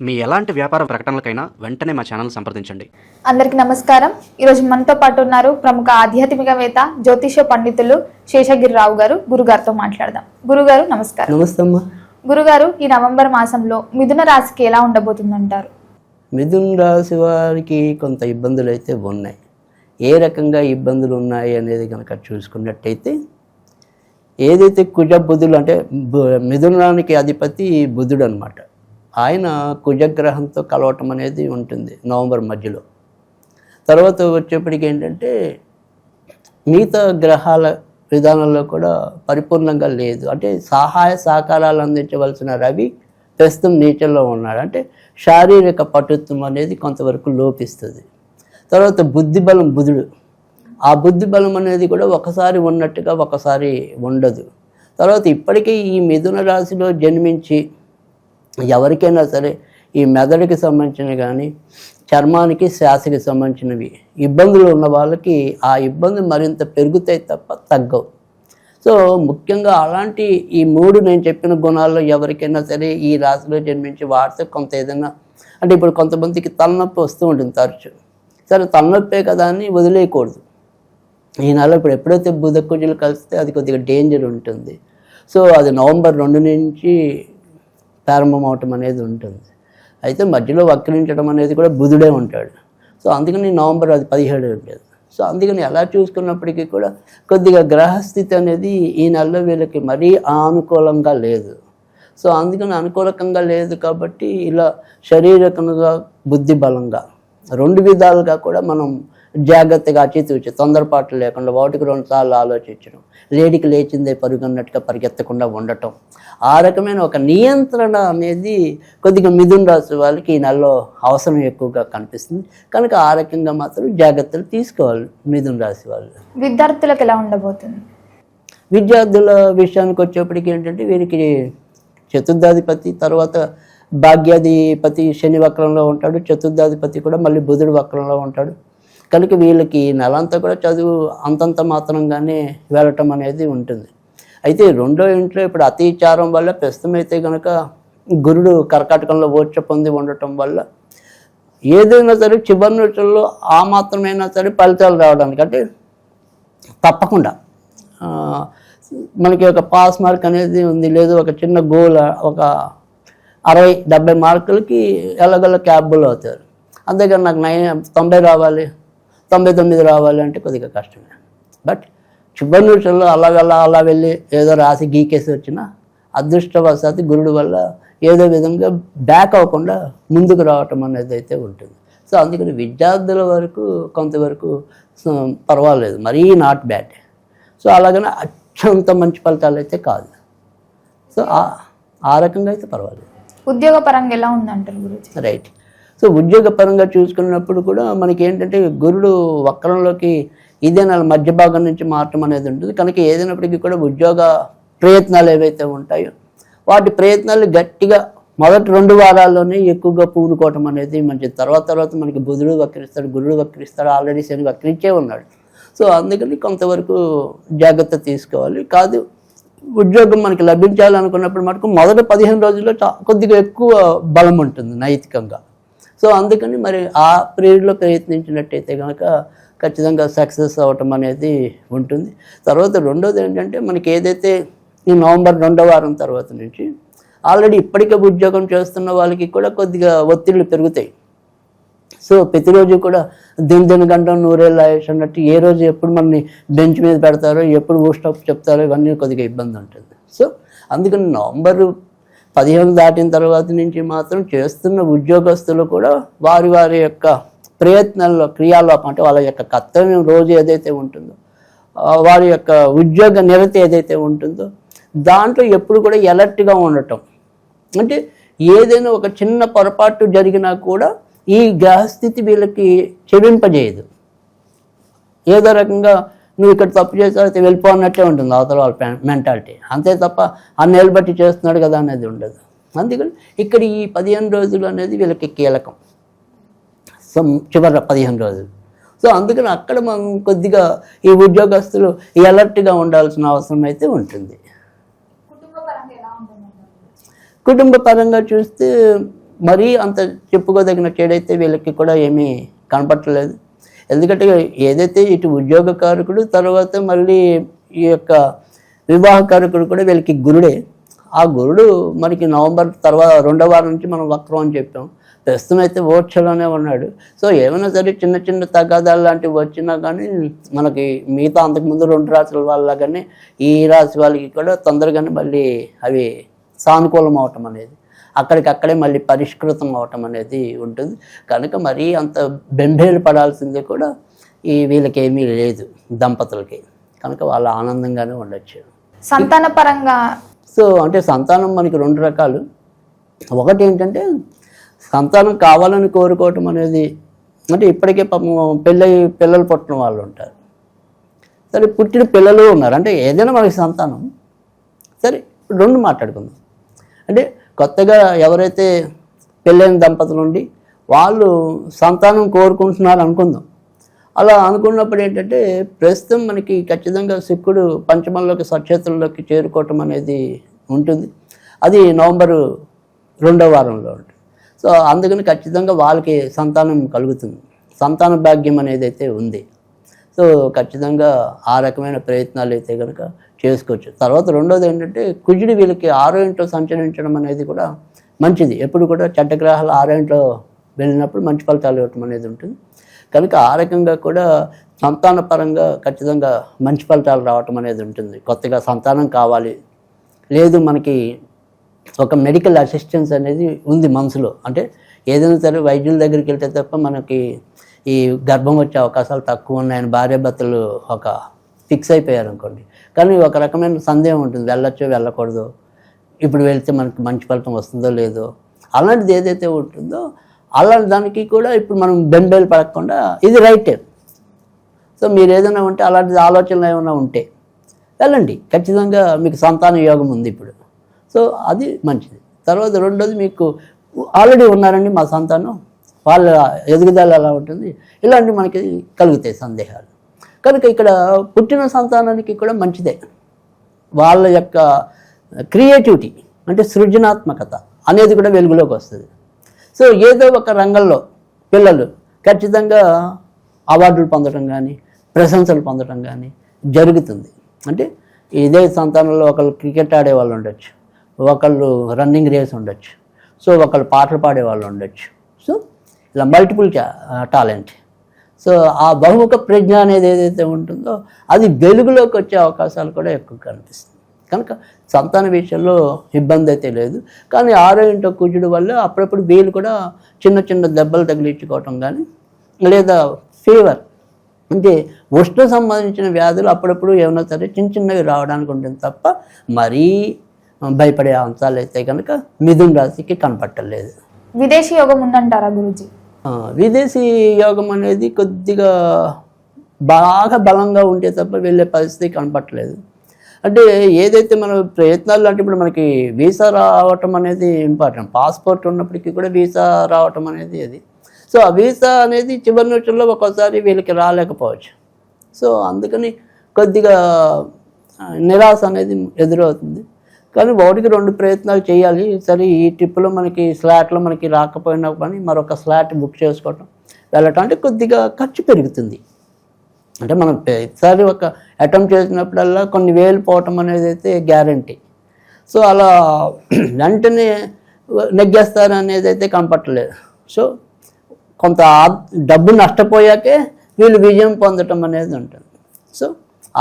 మీ ఎలాంటి వ్యాపార ప్రకటనలకైనా వెంటనే మా ఛానల్ సంప్రదించండి. అందరికీ నమస్కారం. ఈరోజు మనతో పాటు ఉన్నారు ప్రముఖ ఆధ్యాత్మికవేత్త జ్యోతిష పండితులు శేషగిరిరావు గారు. గురుగారితో మాట్లాడదాం. గురుగారు నమస్కారం. నమస్తే అమ్మా. గురుగారు, ఈ నవంబర్ మాసంలో మిథున రాశికి ఎలా ఉండబోతుందంటారు? మిథున రాశి వారికి కొంత ఇబ్బందులు అయితే ఉన్నాయి. ఏ రకంగా ఇబ్బందులు ఉన్నాయి అనేది కనుక చూసుకున్నట్టయితే, ఏదైతే కుజ బుధులు అంటే మిథునానికి అధిపతి బుధుడు అనమాట, ఆయన కుజగ్రహంతో కలవటం అనేది ఉంటుంది నవంబర్ మధ్యలో. తర్వాత వచ్చేప్పటికి ఏంటంటే మిగతా గ్రహాల విధానంలో కూడా పరిపూర్ణంగా లేదు. అంటే సహాయ సహకారాలు అందించవలసిన రవి ప్రస్తుతం నీచల్లో ఉన్నాడు. అంటే శారీరక పటుత్వం అనేది కొంతవరకు లోపిస్తుంది. తర్వాత బుద్ధిబలం బుధుడు, ఆ బుద్ధిబలం అనేది కూడా ఒకసారి ఉన్నట్టుగా ఒకసారి ఉండదు. తర్వాత ఇప్పటికీ ఈ మిథున రాశిలో జన్మించి ఎవరికైనా సరే ఈ మెదడుకి సంబంధించినవి కానీ చర్మానికి శ్వాసకి సంబంధించినవి ఇబ్బందులు ఉన్న వాళ్ళకి ఆ ఇబ్బంది మరింత పెరుగుతాయి తప్ప తగ్గవు. సో ముఖ్యంగా అలాంటి ఈ మూడు నేను చెప్పిన గుణాల్లో ఎవరికైనా సరే ఈ రాశిలో జన్మించి వాడితే కొంత ఏదైనా, అంటే ఇప్పుడు కొంతమందికి తలనొప్పి వస్తూ ఉంటుంది తరచు. సరే తలనొప్పే కదా అని వదిలేయకూడదు. ఈ నెల ఇప్పుడు ఎప్పుడైతే బుధ కుజులు కలిస్తే అది కొద్దిగా డేంజర్ ఉంటుంది. సో అది నవంబర్ 2 నుంచి ప్రారంభం అవటం అనేది ఉంటుంది. అయితే మధ్యలో వక్రించడం అనేది కూడా బుధుడే ఉంటాడు. సో అందుకని నవంబర్ అది 17 ఉండేది. సో అందుకని ఎలా చూసుకున్నప్పటికీ కూడా కొద్దిగా గ్రహస్థితి అనేది ఈ నెలలో వీళ్ళకి మరీ అనుకూలంగా లేదు. సో అందుకని అనుకూలకంగా లేదు కాబట్టి ఇలా శారీరకంగా బుద్ధి బలంగా రెండు విధాలుగా కూడా మనం జాగ్రత్తగా అచితూచి తొందరపాట్లు లేకుండా ఒకటికి 2 సార్లు ఆలోచించడం, లేడికి లేచిందే పరుగన్నట్టుగా పరిగెత్తకుండా ఉండటం, ఆ రకమైన ఒక నియంత్రణ అనేది కొద్దిగా మిథున రాశి వాళ్ళకి ఈ నెలలో అవసరం ఎక్కువగా కనిపిస్తుంది. కనుక ఆ రకంగా మాత్రం జాగ్రత్తలు తీసుకోవాలి మిథున రాశి వాళ్ళు. విద్యార్థులకు ఎలా ఉండబోతుంది? విద్యార్థుల విషయానికి వచ్చేప్పటికి ఏంటంటే వీరికి చతుర్థాధిపతి తర్వాత భాగ్యాధిపతి శని వక్రంలో ఉంటాడు, చతుర్థాధిపతి కూడా మళ్ళీ బుధుడు వక్రంలో ఉంటాడు. కనుక వీళ్ళకి నెలంతా కూడా చదువు అంతంత మాత్రంగానే వెళ్ళటం అనేది ఉంటుంది. అయితే రెండో ఇంట్లో ఇప్పుడు అతిచారం వల్ల ప్రస్తుతం అయితే కనుక గురుడు కర్కాటకంలో ఓర్చ పొంది ఉండటం వల్ల ఏదైనా సరే చివరి రోజుల్లో ఆ మాత్రమైనా సరే ఫలితాలు రావడానికి అంటే తప్పకుండా మనకి ఒక పాస్ మార్క్ అనేది ఉంది, లేదు ఒక చిన్న గోల్ ఒక 60-70 మార్కులకి ఎలాగోలా క్యాబుల్ అవుతారు. అంతేగాని నాకు 90 రావాలి 99 రావాలి అంటే కొద్దిగా కష్టమే. బట్ చివరి నిమిషంలో అలా వెళ్ళి ఏదో రాసి గీకేసి వచ్చినా అదృష్టవశాత్తు గురుడు వల్ల ఏదో విధంగా బ్యాక్ అవ్వకుండా ముందుకు రావటం అనేది అయితే ఉంటుంది. సో అందుకని విద్యార్థుల వరకు కొంతవరకు పర్వాలేదు, మరీ నాట్ బ్యాడ్. సో అలాగనే అత్యంత మంచి ఫలితాలు అయితే కాదు. సో ఆ రకంగా అయితే పర్వాలేదు. ఉద్యోగ పరంగా ఎలా ఉందంటారు గురించి? రైట్. సో ఉద్యోగ పరంగా చూసుకున్నప్పుడు కూడా మనకి ఏంటంటే గురుడు వక్రంలోకి ఇదే నెల మధ్య భాగం నుంచి మారటం అనేది ఉంటుంది. కనుక ఏదైనప్పటికీ కూడా ఉద్యోగ ప్రయత్నాలు ఏవైతే ఉంటాయో వాటి ప్రయత్నాలు గట్టిగా మొదటి 2 వారాల్లోనే ఎక్కువగా పూనుకోవటం అనేది మంచిది. తర్వాత మనకి బుధుడు వక్రిస్తాడు, గురుడు వక్రిస్తాడు, ఆల్రెడీ శని వక్రించే ఉన్నాడు. సో అందుకని కొంతవరకు జాగ్రత్త తీసుకోవాలి. కాదు ఉద్యోగం మనకి లభించాలనుకున్నప్పుడు మటుకు మొదటి 15 రోజుల్లో కొద్దిగా ఎక్కువ బలం ఉంటుంది నైతికంగా. సో అందుకని మరి ఆ పీరియడ్లో ప్రయత్నించినట్టయితే కనుక ఖచ్చితంగా సక్సెస్ అవ్వటం అనేది ఉంటుంది. తర్వాత రెండోది ఏంటంటే మనకి ఏదైతే ఈ నవంబర్ 2వ వారం తర్వాత నుంచి ఆల్రెడీ ఇప్పటికే ఉద్యోగం చేస్తున్న వాళ్ళకి కూడా కొద్దిగా ఒత్తిళ్ళు పెరుగుతాయి. సో ప్రతిరోజు కూడా దినగంటం 100 ఏళ్ళ ఆయుష్ అన్నట్టు ఏ రోజు ఎప్పుడు మనని బెంచ్ మీద పెడతారో, ఎప్పుడు ఊస్టాప్ చెప్తారో ఇవన్నీ కొద్దిగా ఇబ్బంది ఉంటుంది. సో అందుకని నవంబర్ 15 దాటిన తర్వాత నుంచి మాత్రం చేస్తున్న ఉద్యోగస్తులు కూడా వారి యొక్క ప్రయత్నాల్లో క్రియాలోపం అంటే వాళ్ళ యొక్క కర్తవ్యం రోజు ఏదైతే ఉంటుందో, వారి యొక్క ఉద్యోగ నిరతి ఏదైతే ఉంటుందో దాంట్లో ఎప్పుడు కూడా ఎలర్ట్గా ఉండటం. అంటే ఏదైనా ఒక చిన్న పొరపాటు జరిగినా కూడా ఈ గ్రహస్థితి వీళ్ళకి చెవింపజేయదు. ఏదో రకంగా నువ్వు ఇక్కడ తప్పు చేస్తే వెళ్ళిపో అన్నట్టే ఉంటుంది అవతల వాళ్ళ మెంటాలిటీ. అంతే తప్ప అన్నేళ్ళు బట్టి చేస్తున్నాడు కదా అనేది ఉండదు. అందుకని ఇక్కడ ఈ 15 రోజులు అనేది వీళ్ళకి కీలకం. సో చివరి 15 రోజులు. సో అందుకని అక్కడ మనం కొద్దిగా ఈ ఉద్యోగస్తులు అలర్ట్గా ఉండాల్సిన అవసరం అయితే ఉంటుంది. కుటుంబ పరంగా ఎలా ఉంటుంది? కుటుంబ పరంగా చూస్తే మరీ అంత చెప్పుకోదగిన చెడైతే వీళ్ళకి కూడా ఏమీ కనపట్టలేదు. ఎందుకంటే ఏదైతే ఇటు ఉద్యోగకారకుడు తర్వాత మళ్ళీ ఈ యొక్క వివాహకారకుడు కూడా వీళ్ళకి గురుడే. ఆ గురుడు మనకి నవంబర్ తర్వాత 2వ వారం నుంచి మనం వక్రం అని చెప్పాం. ప్రస్తుతం అయితే ఓర్చలోనే ఉన్నాడు. సో ఏమైనా సరే చిన్న చిన్న తగాదాలు లాంటివి వచ్చినా కానీ మనకి మిగతా అంతకుముందు 2 రాశుల వాళ్ళ కానీ ఈ రాశి వాళ్ళకి కూడా తొందరగానే మళ్ళీ అవి సానుకూలం అవటం అనేది, అక్కడికక్కడే మళ్ళీ పరిష్కృతం అవటం అనేది ఉంటుంది. కనుక మరీ అంత బెంబేలు పడాల్సిందే కూడా వీళ్ళకి ఏమీ లేదు దంపతులకి. కనుక వాళ్ళు ఆనందంగానే ఉండొచ్చు. సంతాన పరంగా సో అంటే సంతానం మనకి 2 రకాలు. ఒకటి ఏంటంటే సంతానం కావాలని కోరుకోవటం అనేది, అంటే ఇప్పటికే పాపం పిల్లలు పుట్టిన వాళ్ళు ఉంటారు, సరే పుట్టిన పిల్లలు ఉన్నారు, అంటే ఏదైనా మనకి సంతానం. సరే 2 మాట్లాడుకుందాం. అంటే కొత్తగా ఎవరైతే పెళ్ళైన దంపతులు ఉండి వాళ్ళు సంతానం కోరుకుంటున్నారు అనుకుందాం. అలా అనుకున్నప్పుడు ఏంటంటే ప్రస్తుతం మనకి ఖచ్చితంగా శుక్రుడు పంచమంలోకి సక్షేత్రంలోకి చేరుకోవటం అనేది ఉంటుంది. అది నవంబరు 2వ వారంలో ఉంటుంది. సో అందుకని ఖచ్చితంగా వాళ్ళకి సంతానం కలుగుతుంది, సంతాన భాగ్యం అనేది అయితే ఉంది. సో ఖచ్చితంగా ఆ రకమైన ప్రయత్నాలు అయితే కనుక చేసుకోవచ్చు. తర్వాత రెండోది ఏంటంటే కుజుడు వీళ్ళకి 6వ ఇంట్లో సంచరించడం అనేది కూడా మంచిది. ఎప్పుడు కూడా చెడ్డ గ్రహాలు 6వ ఇంట్లో వెళ్ళినప్పుడు మంచి ఫలితాలు ఇవ్వటం అనేది ఉంటుంది. కనుక ఆ రకంగా కూడా సంతాన పరంగా ఖచ్చితంగా మంచి ఫలితాలు రావటం అనేది ఉంటుంది. కొత్తగా సంతానం కావాలి, లేదు మనకి ఒక మెడికల్ అసిస్టెన్స్ అనేది ఉంది మనసులో, అంటే ఏదైనా సరే వైద్యుల దగ్గరికి వెళ్తే తప్ప మనకి ఈ గర్భం వచ్చే అవకాశాలు తక్కువ ఉన్నాయని భార్యాభర్తలు ఒక ఫిక్స్ అయిపోయారు అనుకోండి. కానీ ఒక రకమైన సందేహం ఉంటుంది, వెళ్ళొచ్చో వెళ్ళకూడదు, ఇప్పుడు వెళ్తే మనకి మంచి ఫలితం వస్తుందో లేదో, అలాంటిది ఏదైతే ఉంటుందో అలాంటి దానికి కూడా ఇప్పుడు మనం బెంబేలు పడకుండా ఇది రైటే. సో మీరు ఏదైనా ఉంటే అలాంటి ఆలోచనలు ఏమైనా ఉంటే వెళ్ళండి, ఖచ్చితంగా మీకు సంతాన యోగం ఉంది ఇప్పుడు. సో అది మంచిది. తర్వాత రెండోది మీకు ఆల్రెడీ ఉన్నారండి మా సంతానం, వాళ్ళ ఎదుగుదల ఎలా ఉంటుంది, ఇలాంటివి మనకి కలుగుతాయి సందేహాలు. కనుక ఇక్కడ పుట్టిన సంతానానికి కూడా మంచిదే. వాళ్ళ యొక్క క్రియేటివిటీ అంటే సృజనాత్మకత అనేది కూడా వెలుగులోకి వస్తుంది. సో ఏదో ఒక రంగంలో పిల్లలు ఖచ్చితంగా అవార్డులు పొందడం కానీ ప్రశంసలు పొందడం కానీ జరుగుతుంది. అంటే ఇదే సంతానంలో ఒకళ్ళు క్రికెట్ ఆడేవాళ్ళు ఉండొచ్చు, ఒకళ్ళు రన్నింగ్ రేస్ ఉండొచ్చు, సో ఒకళ్ళు పాటలు పాడేవాళ్ళు ఉండొచ్చు. సో ఇలా మల్టిపుల్ టాలెంట్. సో ఆ బహుముఖ ప్రజ్ఞ అనేది ఏదైతే ఉంటుందో అది వెలుగులోకి వచ్చే అవకాశాలు కూడా ఎక్కువ కనిపిస్తుంది. కనుక సంతాన విషయంలో ఇబ్బంది అయితే లేదు. కానీ 6వ ఇంట్లో కుజుడు వల్ల అప్పుడప్పుడు వీళ్ళు కూడా చిన్న చిన్న దెబ్బలు తగిలించుకోవటం కానీ లేదా ఫీవర్ అంటే ఉష్ణ సంబంధించిన వ్యాధులు అప్పుడప్పుడు ఏమైనా సరే చిన్న చిన్నవి రావడానికి ఉంటుంది తప్ప మరీ భయపడే అంశాలు అయితే కనుక మిథున రాశికి కనపట్టలేదు. విదేశీ యోగం ఉందంటారా గురూజీ? విదేశీ యోగం అనేది కొద్దిగా బాగా బలంగా ఉంటే తప్ప వెళ్ళే పరిస్థితి కనపట్టలేదు. అంటే ఏదైతే మన ప్రయత్నాలు అంటే ఇప్పుడు మనకి వీసా రావటం అనేది ఇంపార్టెంట్, పాస్పోర్ట్ ఉన్నప్పటికీ కూడా వీసా రావటం అనేది అది. సో ఆ వీసా అనేది చివరి నిమిషంలో ఒక్కోసారి వీళ్ళకి రాలేకపోవచ్చు. సో అందుకని కొద్దిగా నిరాశ అనేది ఎదురవుతుంది. కానీ 1-2 ప్రయత్నాలు చేయాలి. సరే ఈ ట్రిప్లో మనకి స్లాట్లో మనకి రాకపోయినా కానీ మరొక స్లాట్ బుక్ చేసుకోవటం వెళ్ళటం అంటే కొద్దిగా ఖర్చు పెరుగుతుంది. అంటే మనం ప్రతిసారి ఒక అటెంప్ట్ చేసినప్పుడల్లా కొన్ని వేలు పోవటం అనేది అయితే గ్యారంటీ. సో అలా వెంటనే నెగ్గేస్తారు అనేది అయితే కనపట్టలేదు. సో కొంత డబ్బు నష్టపోయాకే వీళ్ళు విజయం పొందటం అనేది ఉంటుంది. సో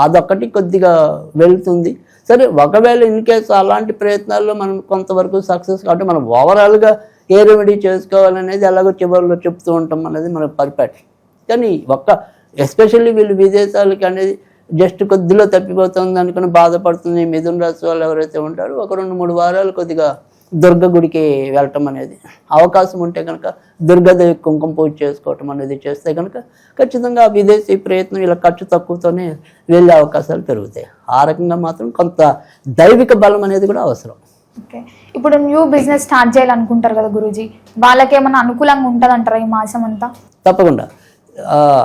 అదొక్కటి కొద్దిగా వెళ్తుంది. సరే ఒకవేళ ఇన్ కేసు అలాంటి ప్రయత్నాల్లో మనం కొంతవరకు సక్సెస్ కాబట్టి మనం ఓవరాల్గా ఏ రెమెడీ చేసుకోవాలనేది ఎలాగో చివరిలో చెప్తూ ఉంటాం అనేది మనకు పరిపాటి. కానీ ఎస్పెషల్లీ వీళ్ళు విదేశాలకి అనేది జస్ట్ కొద్దిలో తప్పిపోతుంది అనుకుని బాధపడుతుంది మిథున రాశి వాళ్ళు ఎవరైతే ఉంటారో 1-2-3 వారాలు కొద్దిగా దుర్గ గుడికి వెళ్ళటం అనేది అవకాశం ఉంటే కనుక దుర్గాదేవి కుంకుమ పూజ చేసుకోవటం అనేది చేస్తే కనుక ఖచ్చితంగా విదేశీ ప్రయత్నం ఇలా ఖర్చు తక్కువతోనే వెళ్ళే అవకాశాలు పెరుగుతాయి. ఆ రకంగా మాత్రం కొంత దైవిక బలం అనేది కూడా అవసరం. ఓకే, ఇప్పుడు న్యూ బిజినెస్ స్టార్ట్ చేయాలనుకుంటారు కదా గురూజీ, వాళ్ళకి ఏమైనా అనుకూలంగా ఉంటుంది అంటారా ఈ మాసం అంతా? తప్పకుండా.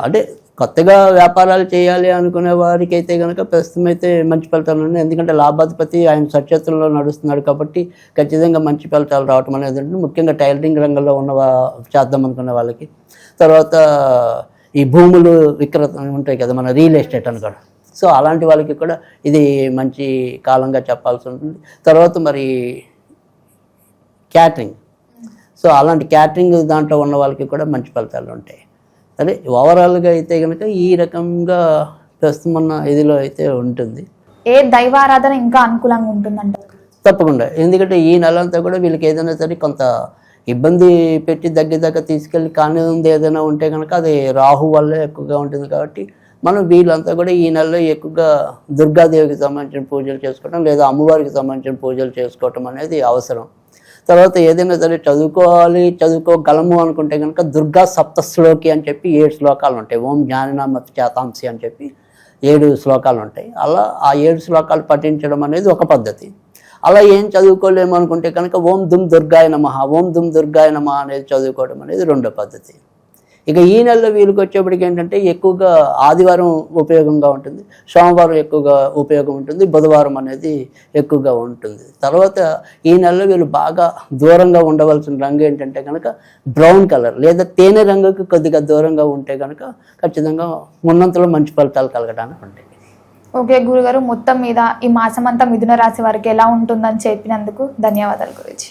అంటే కొత్తగా వ్యాపారాలు చేయాలి అనుకునే వారికి అయితే కనుక ప్రస్తుతం అయితే మంచి ఫలితాలు ఉన్నాయి. ఎందుకంటే లాభాధిపతి ఆయన సచేతుల్లో నడుస్తున్నాడు కాబట్టి ఖచ్చితంగా మంచి ఫలితాలు రావటం అనేది ఉంటుంది. ముఖ్యంగా టైలరింగ్ రంగంలో ఉన్న చేద్దాం అనుకునే వాళ్ళకి, తర్వాత ఈ భూములు విక్రత ఉంటాయి కదా, మన రియల్ ఎస్టేట్ అనుకోండి, సో అలాంటి వాళ్ళకి కూడా ఇది మంచి కాలంగా చెప్పాల్సి ఉంటుంది. తర్వాత మరి క్యాటరింగ్, సో అలాంటి క్యాటరింగ్ దాంట్లో ఉన్న వాళ్ళకి కూడా మంచి ఫలితాలు ఉంటాయి. సరే, ఓవరాల్గా అయితే కనుక ఈ రకంగా ప్రస్తుతం ఉన్న ఇదిలో అయితే ఉంటుంది. ఏ దైవారాధన ఇంకా అనుకూలంగా ఉంటుందంట? తప్పకుండా, ఎందుకంటే ఈ నెలంతా కూడా వీళ్ళకి ఏదైనా సరే కొంత ఇబ్బంది పెట్టి దగ్గర తీసుకెళ్ళి కానీ ఉంది ఏదైనా ఉంటే కనుక అది రాహు వల్లే ఎక్కువగా ఉంటుంది. కాబట్టి మనం వీళ్ళంతా కూడా ఈ నెలలో ఎక్కువగా దుర్గాదేవికి సంబంధించిన పూజలు చేసుకోవటం లేదా అమ్మవారికి సంబంధించిన పూజలు చేసుకోవటం అనేది అవసరం. తర్వాత ఏదైనా సరే చదువుకోగలము అనుకుంటే కనుక దుర్గా సప్తశ్లోకి అని చెప్పి 7 శ్లోకాలు ఉంటాయి. ఓం జ్ఞాననామతి చేతాంసి అని చెప్పి 7 శ్లోకాలు ఉంటాయి. అలా ఆ 7 శ్లోకాలు పఠించడం అనేది ఒక పద్ధతి. అలా ఏం చదువుకోలేము అనుకుంటే కనుక ఓం దుమ్ దుర్గాయ నమః, ఓం దుమ్ దుర్గాయ నమః అనేది చదువుకోవడం అనేది రెండో పద్ధతి. ఇక ఈ నెలలో వీళ్ళకి వచ్చేప్పటికి ఏంటంటే ఎక్కువగా ఆదివారం ఉపయోగంగా ఉంటుంది, సోమవారం ఎక్కువగా ఉపయోగం ఉంటుంది, బుధవారం అనేది ఎక్కువగా ఉంటుంది. తర్వాత ఈ నెలలో వీళ్ళు బాగా దూరంగా ఉండవలసిన రంగు ఏంటంటే కనుక బ్రౌన్ కలర్ లేదా తేనె రంగుకి కొద్దిగా దూరంగా ఉంటే కనుక ఖచ్చితంగా ఉన్నంతలో మంచి ఫలితాలు కలగడానికి ఉంటాయి. ఓకే గురుగారు, మొత్తం మీద ఈ మాసం అంతా మిథున రాశి వారికి ఎలా ఉంటుందని చెప్పినందుకు ధన్యవాదాలు గురించి.